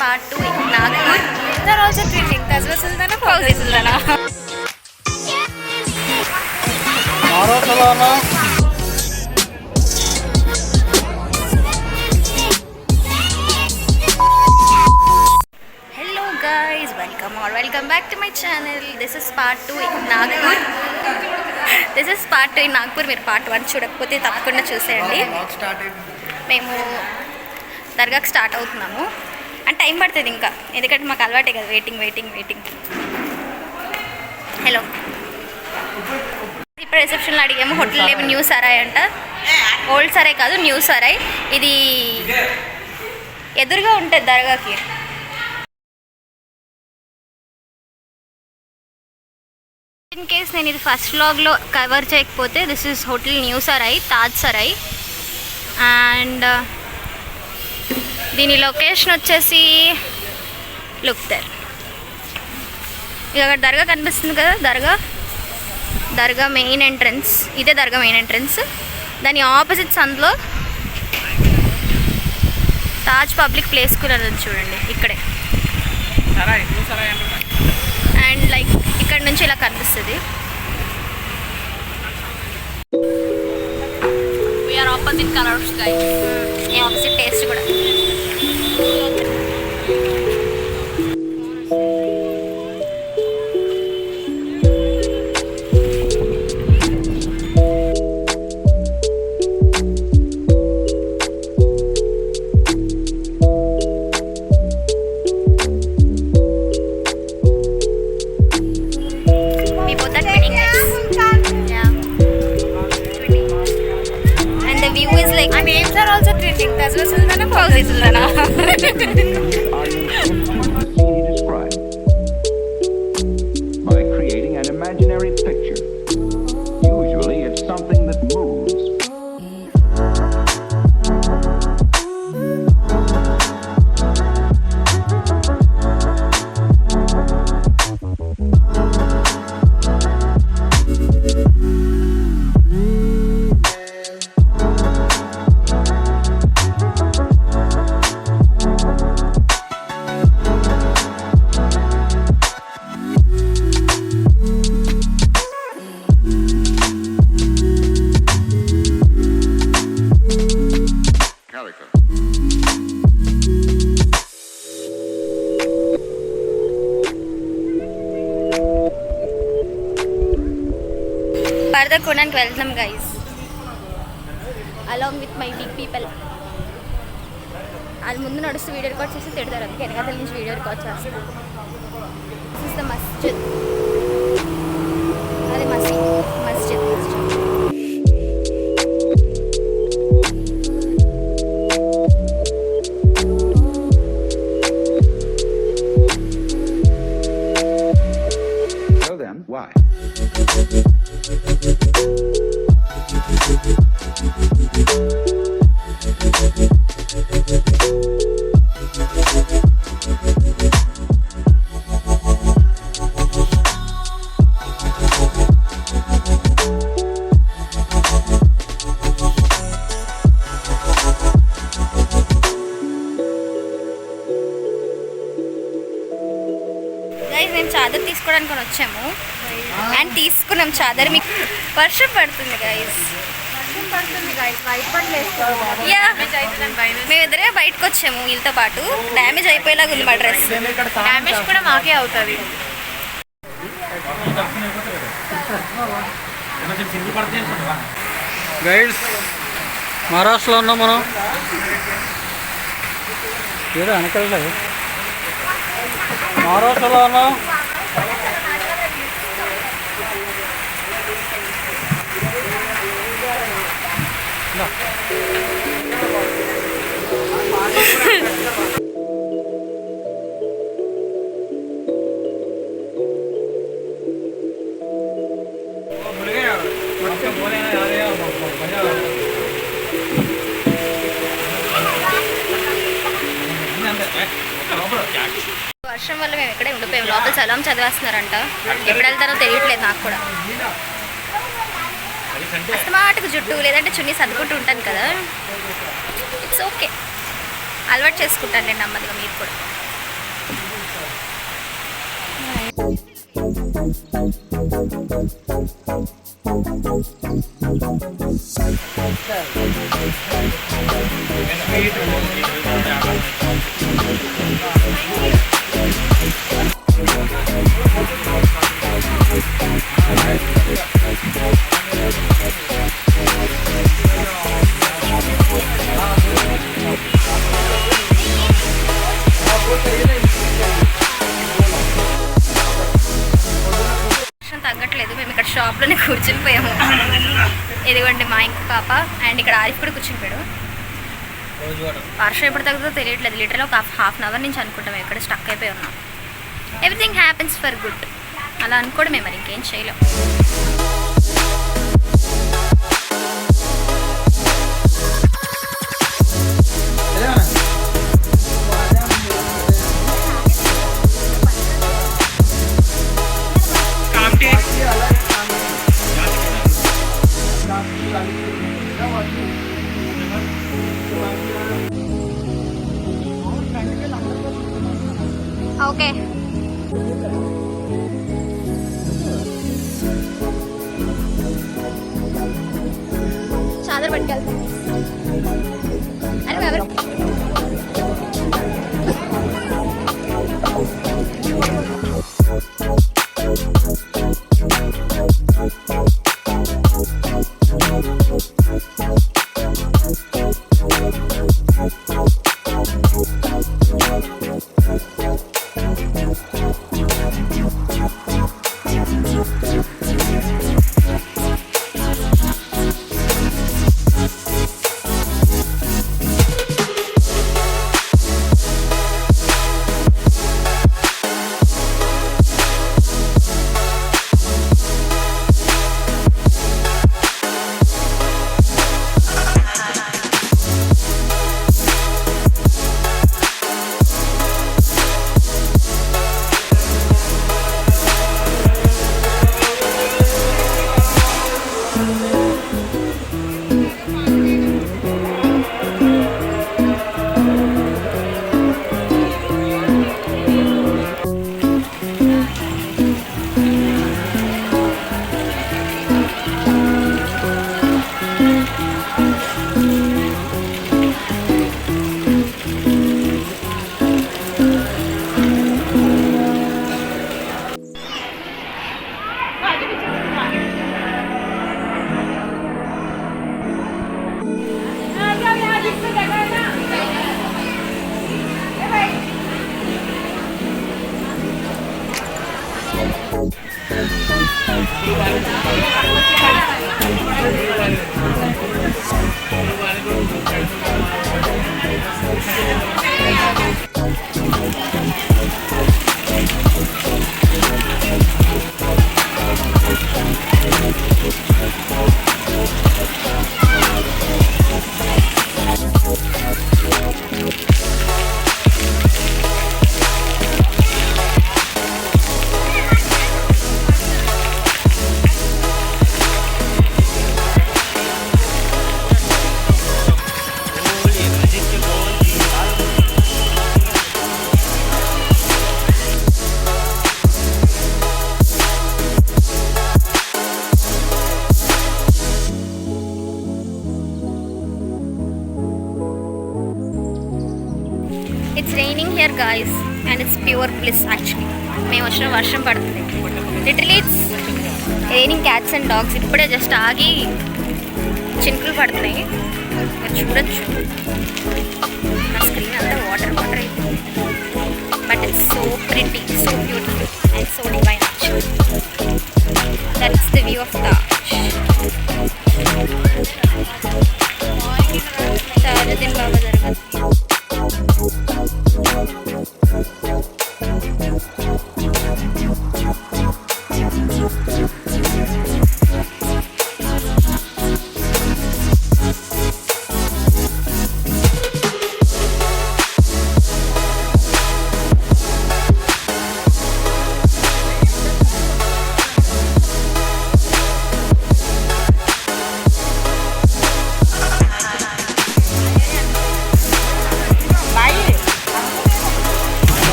part 2 in Nagpur. They're also trending. Tazwa Sultana, Fauzi Sultana. Hello guys, welcome back to my channel. This is part 2 in Nagpur. This is part 2 in Nagpur. మీరు part 1 చూడకపోతే తప్పకుండా చూసేయండి. మేము దర్గాకి start అవుతున్నాము and time పడుతుంది ఇంకా, ఎందుకంటే మాకు అలవాటే కదా వెయిటింగ్. హలో, ఇప్పుడు రిసెప్షన్లో అడిగాము, హోటల్ ఏమి న్యూ సరాయ్ అంట. ఓల్డ్ సరాయ్ కాదు, న్యూ సరాయ్. ఇది ఎదురుగా ఉంటుంది దర్గాకి. ఇన్ కేస్ నేను ఇది ఫస్ట్ వ్లాగ్లో కవర్ చేయకపోతే, this is hotel new Sarai, Taj Sarai. And దీని లొకేషన్ వచ్చేసి లుక్ దర్. ఇక అక్కడ దర్గా కనిపిస్తుంది కదా, దర్గా మెయిన్ ఎంట్రన్స్. ఇదే దర్గా మెయిన్ ఎంట్రన్స్. దాని ఆపోజిట్ సందులో తాజ్ పబ్లిక్ ప్లేస్ కూడా చూడండి, ఇక్కడే. అండ్ లైక్ ఇక్కడ నుంచి ఇలా కనిపిస్తుంది. We are opposite colours guys. ఈ ఆపోజిట్ టేస్ట్ కూడా. Tazwa Sultana, Fauzi Sultana. By creating an imaginary picture. Usually it's something that moves. Further కొనడానికి వెళ్తున్నాం guys, along with my big people. వాళ్ళు ముందు నడుస్తూ వీడియో రికార్డ్ చేసి తిడతారు, అందుకే వెనకాల నుంచి వీడియో రికార్డ్ చేస్తాను. దిస్ ఇస్ ద మస్జిద్. అది మస్జిద్. So then, why? మేము చాదర్ తీసుకోవడానికి వచ్చాము అండ్ తీసుకున్నాం చాదర్. మీకు వర్షం పడుతుంది గైస్. మేము ఇద్దరే బయటకు వచ్చాము వీళ్ళతో పాటు. డ్యామేజ్ అయిపోయేలాగా ఉంది మా డ్రెస్. డ్యామేజ్ కూడా మాకే అవుతుంది. గైడ్స్, మహారాష్ట్రలో ఉన్నాం మనం. ఏదో వెనకలేదు, మహారాష్ట్రలో ఉన్నాం. వర్షం వల్ల మేము ఇక్కడే ఉండిపోయాం. లోపల సలాం చదివేస్తున్నారంట, ఎప్పుడు వెళ్తారో తెలియట్లేదు నాకు కూడా. అస్తమాటకు జుట్టు లేదంటే చున్నీ సర్దుకుంటూ ఉంటాను కదా, ఇట్స్ ఓకే, అలవాటు చేసుకుంటాను నేను నెమ్మదిగా. మీరు కూడా తగ్గట్లేదు, మేము ఇక్కడ షాప్లోనే కూర్చుని పోయాము. ఇదిగోండి మా ఇంక పాప అండ్ ఇక్కడ ఆరిఫ్ కూడా కూర్చుని పోయాడు. వర్షం ఎప్పుడు తగ్గుతుందో తెలియట్లేదు. లిటరల్ ఒక హాఫ్ అన్ అవర్ నుంచి అనుకుంటాం ఇక్కడ స్టక్ అయిపోయి ఉన్నాం. ఎవ్రీథింగ్ హ్యాపెన్స్ ఫర్ గుడ్ అలా అనుకోవడం మేము మరి ఇంకేం చేయలేం. ఓకే చాదర్ పట్టుకెళ్తాం. అరే ఎవరు It's raining here guys and it's pure bliss actually. మేము వచ్చిన వర్షం పడుతుంది. Literally it's raining cats and dogs. ఇప్పుడే జస్ట్ ఆగి చినుకులు పడుతున్నాయి. మీరు చూడొచ్చు నా స్క్రీన్ అంతా వాటర్ వాటర్ అయిపోయింది. But it's so pretty, so beautiful and so divine actually. That's the view of Taj. Tajuddin Baba Dargah.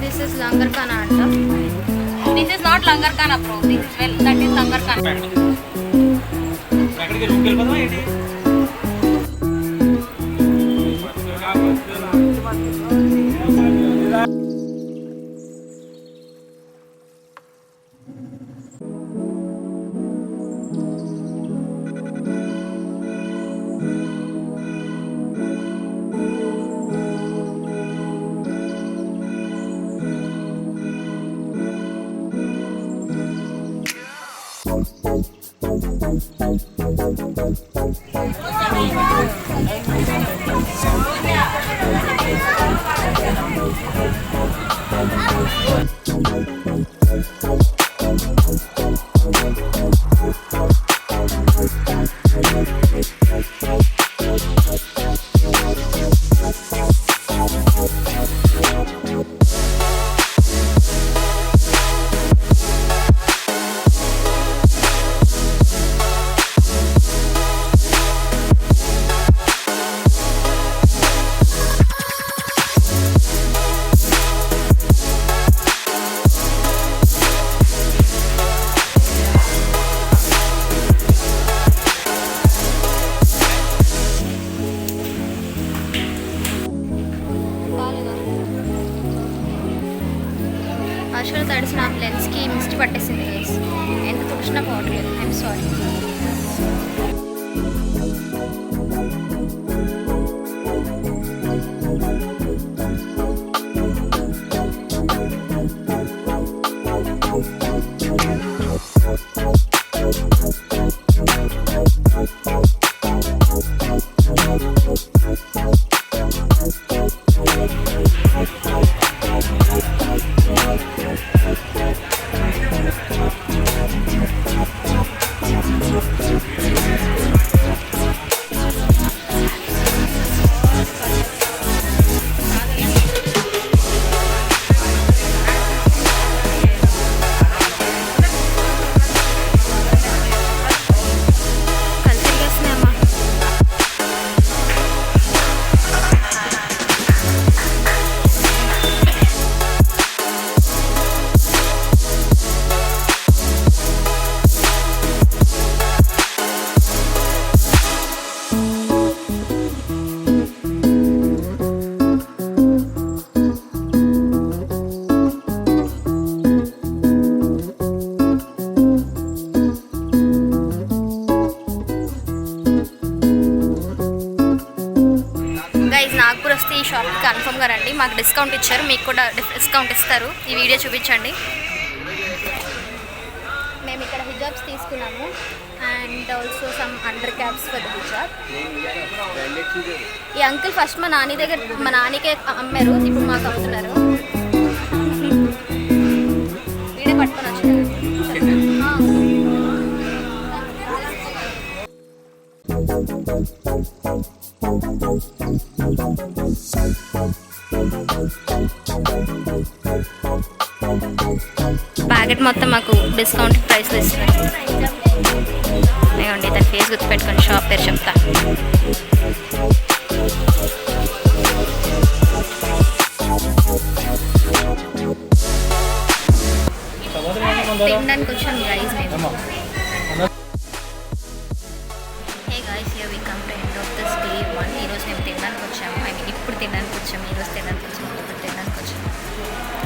This is langar khana అంట. This is not langar khana bro, this is well that is langar khana. వర్షాలు తడిసిన లెన్స్కి మిస్ట్ పట్టేసింది గైస్. ఎంత తుడిచినా పోవట్లేదు. I'm sorry. నాగ్పూర్ వస్తే ఈ షాప్కి కన్ఫర్మ్గా రండి. మాకు డిస్కౌంట్ ఇచ్చారు, మీకు కూడా డిస్కౌంట్ ఇస్తారు. ఈ వీడియో చూపించండి. మేము ఇక్కడ హిజాబ్స్ తీసుకున్నాము and also some under caps for the hijab. ఈ అంకుల్ ఫస్ట్ మా నాన్నకే అమ్మారు, ఇప్పుడు మాకు అమ్ముతున్నారు. వీడియో పట్టుకొని వచ్చారు. ప్యాకెట్ మొత్తం మాకు డిస్కౌంట్ ప్రైస్లో ఇస్తున్నారు. ఏమండి దాని ఫేస్ గుర్తుపెట్టుకొని షాప్ పేరు చెప్తా. తినడానికి వచ్చాం గైస్ మేము. Hey guys, here we come to end of this day 1. ఈరోజు మేము తినడానికి వచ్చాము. ఇప్పుడు తినడానికి వచ్చాము. ఈరోజు తినడానికి వచ్చాము. ఇప్పుడు తినడానికి వచ్చాము.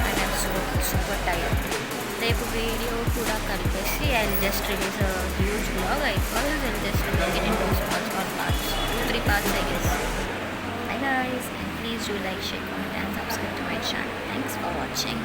And I'm super tired. రేపు వీడియో కూడా కలిపేసి I will just release a huge blog. I will just make it into small parts, 2-3 parts I guess. Hi guys, and please do like, share, comment and subscribe to my channel. Thanks for watching.